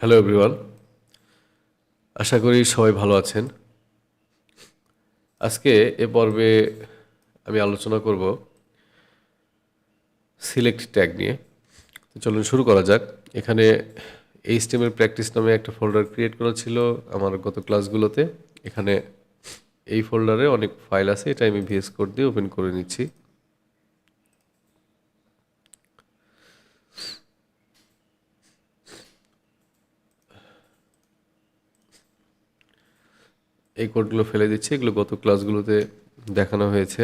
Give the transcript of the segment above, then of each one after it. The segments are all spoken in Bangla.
হ্যালো এভরিওয়ান, আশা করি সবাই ভালো আছেন। আজকে এ পর্বে আমি আলোচনা করব সিলেক্ট ট্যাগ নিয়ে। তো চলুন শুরু করা যাক। এখানে এইচটিএমএল প্র্যাকটিস নামে একটা ফোল্ডার ক্রিয়েট করা ছিল আমার গত ক্লাসগুলোতে। এখানে এই ফোল্ডারে অনেক ফাইল আছে, এটা আমি ভিএস কোড দিয়ে ওপেন করে নিচ্ছি। এই কোডগুলো ফেলে দিচ্ছি, এগুলো গত ক্লাসগুলোতে দেখানো হয়েছে।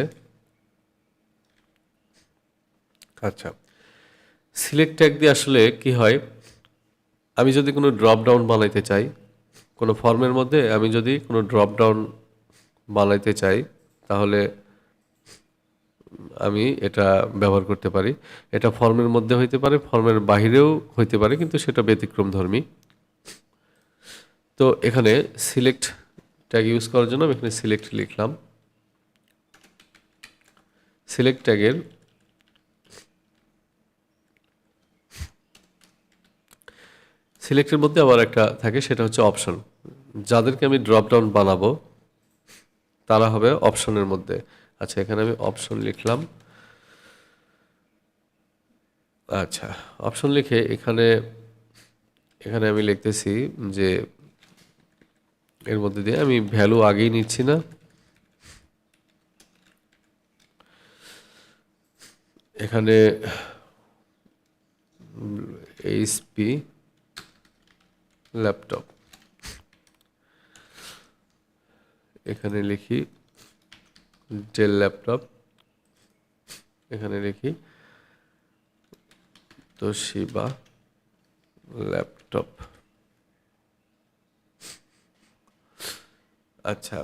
আচ্ছা, সিলেক্ট ট্যাগ দিয়ে আসলে কি হয়, আমি যদি কোনো ড্রপ ডাউন বানাইতে চাই, কোনো ফর্মের মধ্যে আমি যদি কোনো ড্রপ ডাউন বানাইতে চাই, তাহলে আমি এটা ব্যবহার করতে পারি। এটা ফর্মের মধ্যে হইতে পারে, ফর্মের বাহিরেও হইতে পারে, কিন্তু সেটা ব্যতিক্রমধর্মী। তো এখানে সিলেক্ট ট্যাগ ইউজ করার জন্য আমি এখানে সিলেক্ট লিখলাম। সিলেক্ট ট্যাগের সিলেক্টের মধ্যে আবার একটা থাকে, সেটা হচ্ছে অপশন। যাদেরকে আমি ড্রপ ডাউন বানাবো তারা হবে অপশনের মধ্যে। আচ্ছা, এখানে আমি অপশন লিখলাম। আচ্ছা, অপশন লিখে এখানে এখানে আমি লিখতেছি যে এর মধ্যে দিয়ে আমি ভ্যালু আগেই নিচ্ছি না, এখানে এইচপি ল্যাপটপ, এখানে লিখি ডেল ল্যাপটপ, এখানে লিখি তোশিবা ল্যাপটপ। আচ্ছা,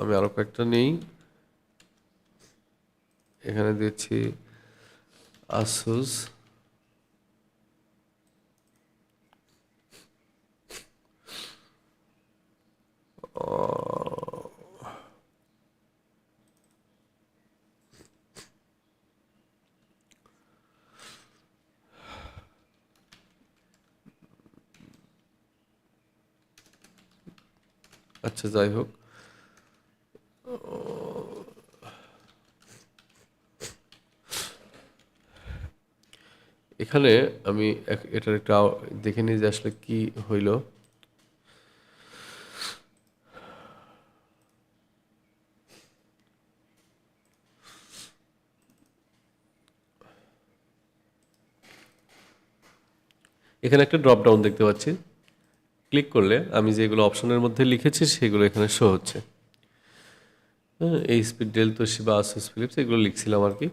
আমি আরো কয়েকটা নেই, এখানে দিচ্ছি আসুস আচ্ছা যাই হোক, এখানে আমি এটার একটা দেখে নিই যে আসলে কি হইল। এখানে একটা ড্রপ ডাউন দেখতে পাচ্ছি, ক্লিক করলে আমি যেগুলো অপশনের মধ্যে লিখেছি সেগুলো এখানে শো হচ্ছে। হ্যাঁ, HP Dell Toshiba Asus Philips এগুলো লিখছিলাম আর কি।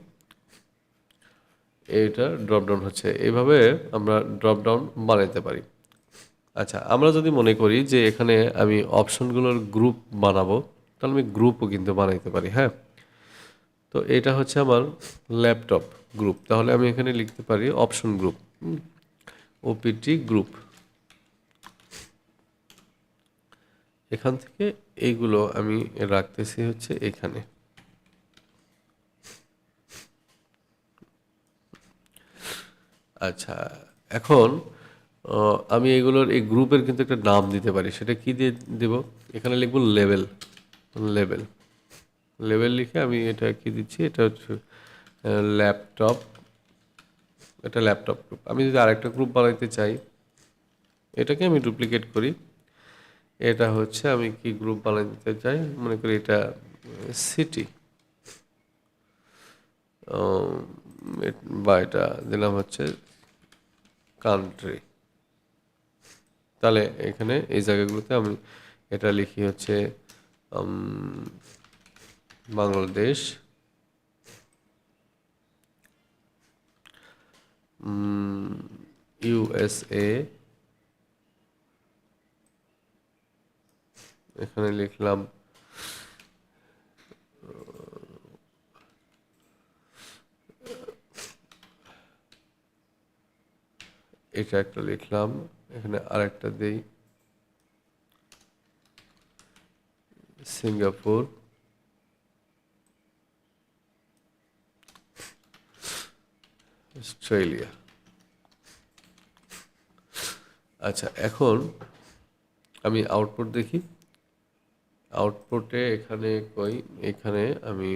এটা ড্রপ ডাউন হচ্ছে, এইভাবে আমরা ড্রপ ডাউন বানাইতে পারি। আচ্ছা, আমরা যদি মনে করি যে এখানে আমি অপশনগুলোর গ্রুপ বানাবো, তাহলে আমি গ্রুপও কিন্তু বানাইতে পারি। হ্যাঁ, তো এটা হচ্ছে আমার ল্যাপটপ গ্রুপ, তাহলে আমি এখানে লিখতে পারি অপশন গ্রুপ, ওপিটি গ্রুপ। এখান থেকে এইগুলো আমি রাখতেছি হচ্ছে এখানে। আচ্ছা, এখন আমি এগুলোর এই গ্রুপের কিন্তু একটা নাম দিতে পারি, সেটা কি দিয়ে দেব? এখানে লিখব লেভেল। লেভেল লেভেল লিখে আমি এটা কি দিচ্ছি, এটা হচ্ছে ল্যাপটপ। এটা ল্যাপটপ গ্রুপ। আমি যদি আরেকটা গ্রুপ বানাইতে চাই, এটাকে আমি ডুপ্লিকেট করি। এটা হচ্ছে আমি কি গ্রুপ বানাইতে চাই, মনে করি এটা সিটি, বা এটা দিলাম হচ্ছে কান্ট্রি। তাহলে এখানে এই জায়গাগুলোতে আমি এটা লিখি হচ্ছে বাংলাদেশ, ইউএসএ, এখানে লিখলাম এটা একটা লিখলাম, এখানে আরেকটা দেই সিঙ্গাপুর, অস্ট্রেলিয়া। আচ্ছা, এখন আমি আউটপুট দেখি। আউটপুটে এখানে কই, এখানে আমি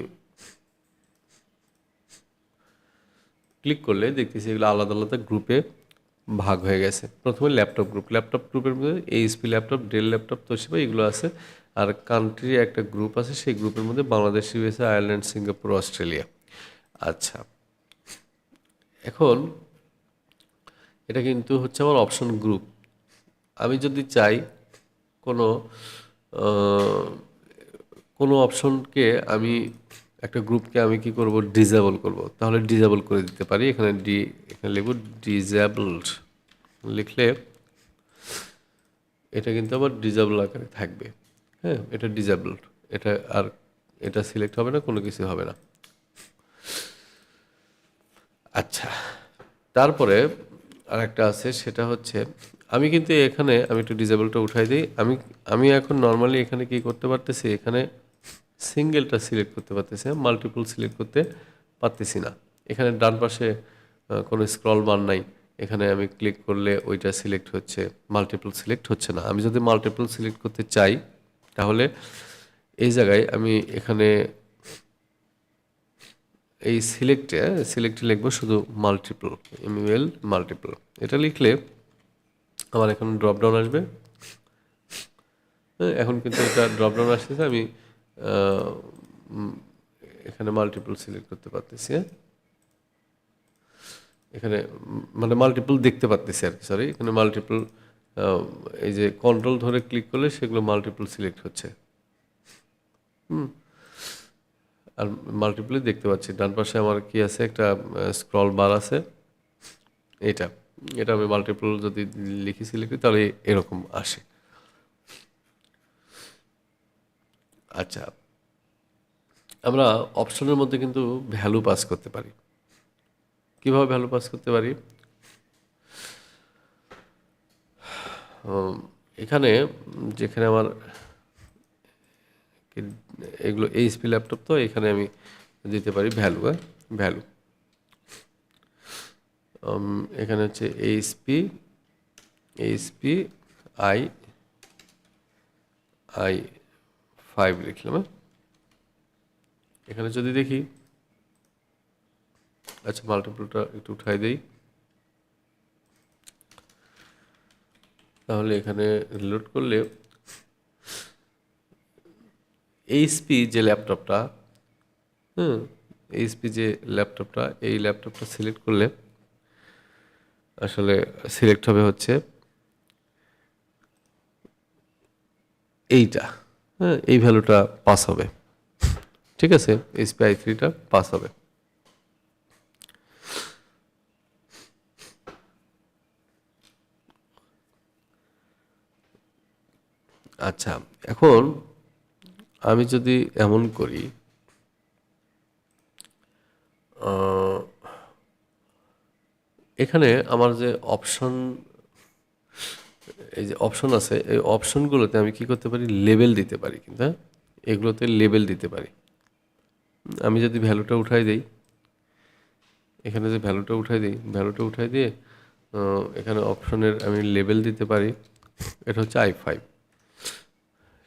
ক্লিক করলে দেখতেছি এগুলো আলাদা আলাদা গ্রুপে ভাগ হয়ে গেছে। প্রথমে ল্যাপটপ গ্রুপের মধ্যে HP laptop, del laptop, Toshiba এগুলো আছে। আর কান্ট্রি একটা গ্রুপ আছে, সেই গ্রুপের মধ্যে Bangladesh, USA, Ireland, Singapore, Australia. আচ্ছা, এখন এটা কিন্তু হচ্ছে আমার অপশন গ্রুপ। আমি যদি চাই কোনো আহ, কোনো অপশনকে আমি একটা গ্রুপকে আমি কি করব, ডিসেবল করব, তাহলে ডিসেবল করে দিতে পারি। এখানে লিখব ডিসেবলড, লিখলে এটা কিন্তু আবার ডিসেবল আকারে থাকবে। হ্যাঁ, এটা ডিসেবলড, এটা আর এটা সিলেক্ট হবে না, কোনো কিছু হবে না। আচ্ছা, তারপরে আরেকটা আছে, সেটা হচ্ছে আমি কিন্তু এখানে আমি একটু ডিসেবলটা উঠাই দিই। আমি এখন নর্মালি এখানে কি করতে পারতেছি, এখানে সিঙ্গেলটা সিলেক্ট করতে পারতেছি, মাল্টিপল সিলেক্ট করতে পারতেছি না। এখানে ডান পাশে কোনো স্ক্রল বার নাই, এখানে আমি ক্লিক করলে ওইটা সিলেক্ট হচ্ছে, মাল্টিপল সিলেক্ট হচ্ছে না। আমি যদি মাল্টিপল সিলেক্ট করতে চাই, তাহলে এই জায়গায় আমি এখানে এই সিলেক্টে লিখবো শুধু মাল্টিপল, এমইউএল মাল্টিপল। এটা লিখলে আমার এখন ড্রপডাউন আসবে। হ্যাঁ, এখন কিন্তু এটা ড্রপডাউন আসতেছে, আমি আহ, উম, এখানে মাল্টিপল সিলেক্ট করতে পারতেছি। হ্যাঁ, এখানে মানে মাল্টিপল দেখতে পারতেছি আর কি, সরি, এখানে মাল্টিপল, এই যে কন্ট্রোল ধরে ক্লিক করলে সেগুলো মাল্টিপল সিলেক্ট হচ্ছে। আর মাল্টিপলই দেখতে পাচ্ছি। ডান পাশে আমার কি আছে, একটা স্ক্রল বার আছে, এটা এটা আমি মাল্টিপল যদি লিখি তাহলে এরকম আসে। আচ্ছা, আমরা অপশনের মধ্যে কিন্তু ভ্যালু পাস করতে পারি। কিভাবে ভ্যালু পাস করতে পারি? এখানে যেখানে আমার এগুলো এইচপি ল্যাপটপ, তো এখানে আমি দিতে পারি ভ্যালু। হ্যাঁ, ভ্যালু এখানে হচ্ছে এইচপি এইচপি আই আই 5 লিখলাম। হ্যাঁ, এখানে যদি দেখি, আচ্ছা মাল্টিপলটা একটু উঠাই দেই, তাহলে এখানে রিলোড করলে এইচপি যে ল্যাপটপটা, হুম, এইচপি যে ল্যাপটপটা, এই ল্যাপটপটা সিলেক্ট করলে আসলে সিলেক্ট হবে হচ্ছে এইটা। হ্যাঁ, এই ভ্যালুটা পাস হবে। ঠিক আছে, এইচপি i3টা পাস হবে। আচ্ছা, এখন আমি যদি এমন করি, আহ, এখানে আমার যে অপশন, এই যে অপশন আছে, এই অপশনগুলোতে আমি কি করতে পারি, লেবেল দিতে পারি কিন্তু। হ্যাঁ, এগুলোতে লেবেল দিতে পারি। আমি যদি ভ্যালুটা উঠাই দেই, এখানে যে ভ্যালুটা উঠাই দিয়ে এখানে অপশনের আমি লেবেল দিতে পারি। এটা হচ্ছে i5।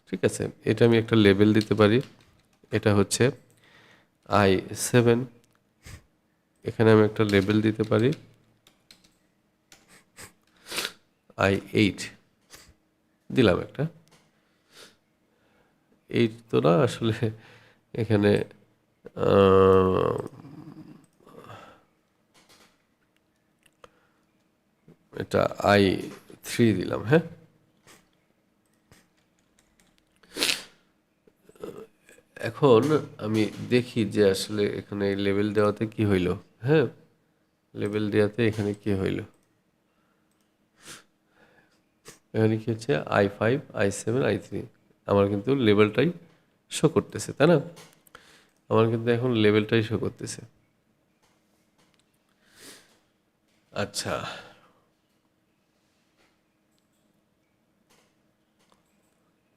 ঠিক আছে, এটা আমি একটা লেবেল দিতে পারি। এটা হচ্ছে i7। এখানে আমি একটা লেবেল দিতে পারি i8, দিলাম একটা। 8 তো না আসলে, এখানে আহ, এটা i3 দিলাম। হ্যাঁ, এখন আমি দেখি যে আসলে এখানে লেবেল দেওয়াতে কি হইলো। হ্যাঁ, লেবেল দেওয়াতে এখানে কি হইলো, এখানে কি হচ্ছে i5, i7, i3, আমার কিন্তু লেভেলটাই শো করতেছে, তাই না? আমার কিন্তু এখন লেভেলটাই শো করতেছে। আচ্ছা,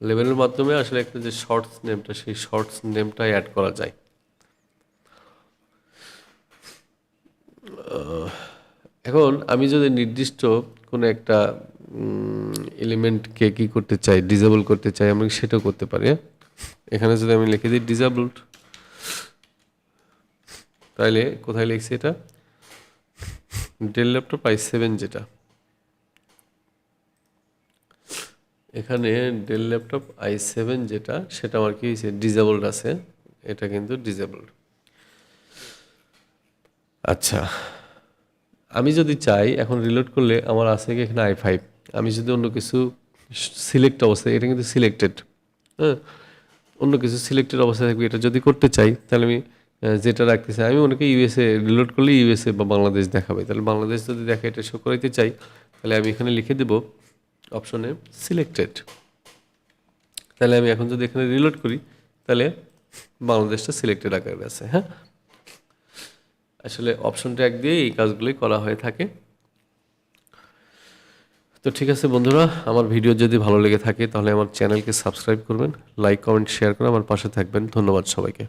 লেভেলের মাধ্যমে আসলে একটা যে শর্টস নেমটা, সেই শর্টস নেমটা অ্যাড করা যায়। এখন আমি যদি নির্দিষ্ট কোনো একটা এলিমেন্টকে কি করতে চাই, ডিসেবল করতে চাই, আমরা সেটাও করতে পারি। হ্যাঁ? এখানে যদি আমি লিখে দিই ডিসেবলড, তাহলে কোথায় লিখছি এটা, ডেল ল্যাপটপ i7 যেটা, এখানে ডেল ল্যাপটপ i7 যেটা, সেটা আমার কি হয়েছে, ডিসেবলড আছে, এটা কিন্তু ডিসেবলড। আচ্ছা, আমি যদি চাই এখন রিলোড করলে আমার আছে কি এখানে i5, আমি যদি অন্য কিছু সিলেক্ট অবস্থায়, এটা কিন্তু সিলেক্টেড, হ্যাঁ, অন্য কিছু সিলেক্টেড অবস্থায় থাকবে, এটা যদি করতে চাই তাহলে আমি যেটা রাখতে চাই, আমি অনেকে ইউএসএ রিলোড করলে ইউএসএ বা বাংলাদেশ দেখাবে, তাহলে বাংলাদেশ যদি দেখে এটা শো করাইতে চাই, তাহলে আমি এখানে লিখে দেব অপশনে সিলেক্টেড, তাহলে আমি এখন যদি এখানে রিলোড করি তাহলে বাংলাদেশটা সিলেক্টেড আকারে আছে। হ্যাঁ, আসলে অপশন ট্যাগ দিয়ে এই কাজগুলোই করা হয়ে থাকে। তো ঠিক আছে বন্ধুরা, আমার ভিডিও যদি ভালো লেগে থাকে তাহলে আমার চ্যানেলকে সাবস্ক্রাইব করবেন, লাইক কমেন্ট শেয়ার করে আমার পাশে থাকবেন। ধন্যবাদ সবাইকে।